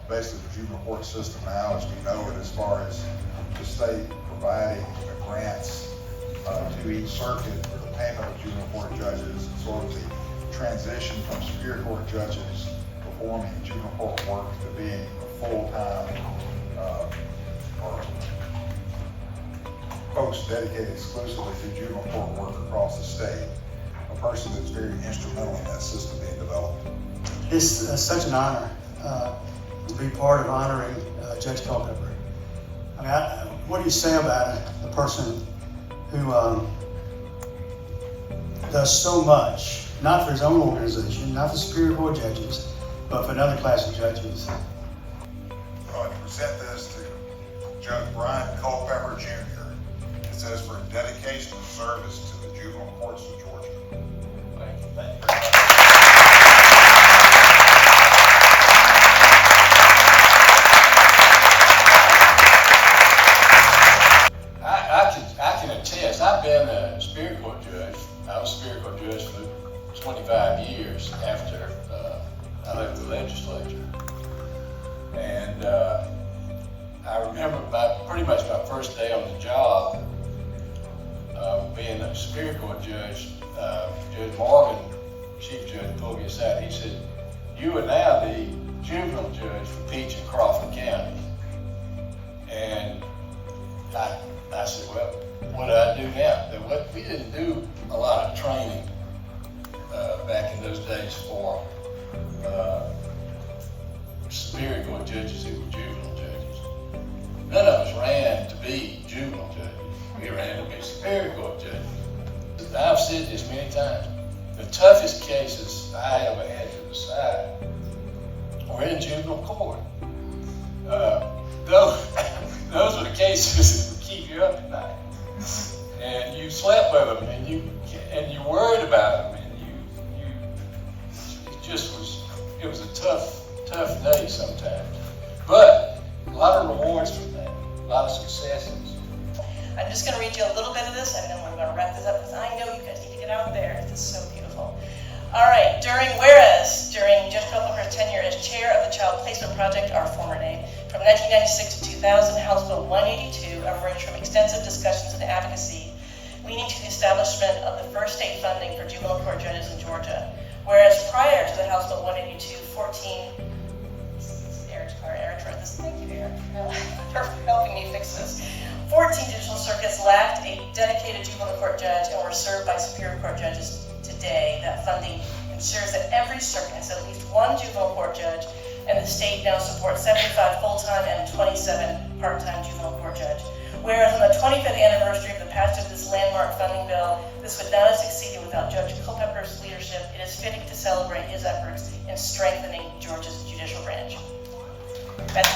basically the juvenile court system now as we know it, as far as the state providing the grants to each circuit for the payment of juvenile court judges, and sort of the transition from superior court judges performing juvenile court work to being a full-time or folks dedicated exclusively to juvenile court work across the state. A person that's very instrumental in that system being developed. It's such an honor to be part of honoring Judge Culpepper. I mean, what do you say about a person who does so much, not for his own organization, not for superior court judges, but for another class of judges? I present this to Judge Bryant Culpepper Jr. It says for dedication of service to the juvenile courts of Georgia. Thank you. Thank you. I can attest. I've been a superior court judge. I was a superior court judge for 25 years after I left the legislature. And I remember pretty much my first day on the job, being a superior court judge, Judge Morgan, Chief Judge, pulled me aside. He said, "You are now the juvenile judge for Peach and Crawford County." And I said, "Well, what do I do now?" We didn't do a lot of training back in those days for superior court judges who were juvenile judges. None of us ran to be juvenile judges. We ran to be superior court judges. I've said this many times. The toughest cases I ever had to decide were in juvenile court. Those were the cases that would keep you up at night. And you slept with them, and you worried about them, and it was a tough day sometimes. But a lot of rewards from that, a lot of successes. I'm just going to read you a little bit of this, and then we're going to wrap this up because I know you guys need to get out there. This is so beautiful. All right, during Judge Culpepper's tenure as chair of the Child Placement Project, our former name, from 1996 to 2000, House Bill 182 emerged from extensive discussions and advocacy, leading to the establishment of the first state funding for juvenile court judges in Georgia. Whereas prior to the House Bill 182, 14, Eric wrote this, thank you, Eric, for helping me fix this. 14 judicial circuits lacked a dedicated juvenile court judge and were served by superior court judges. Today, that funding ensures that every circuit has at least one juvenile court judge, and the state now supports 75 full-time and 27 part-time juvenile court judge. Whereas on the 25th anniversary of the passage of this landmark funding bill, this would not have succeeded without Judge Culpepper's leadership. It is fitting to celebrate his efforts in strengthening Georgia's judicial branch. That's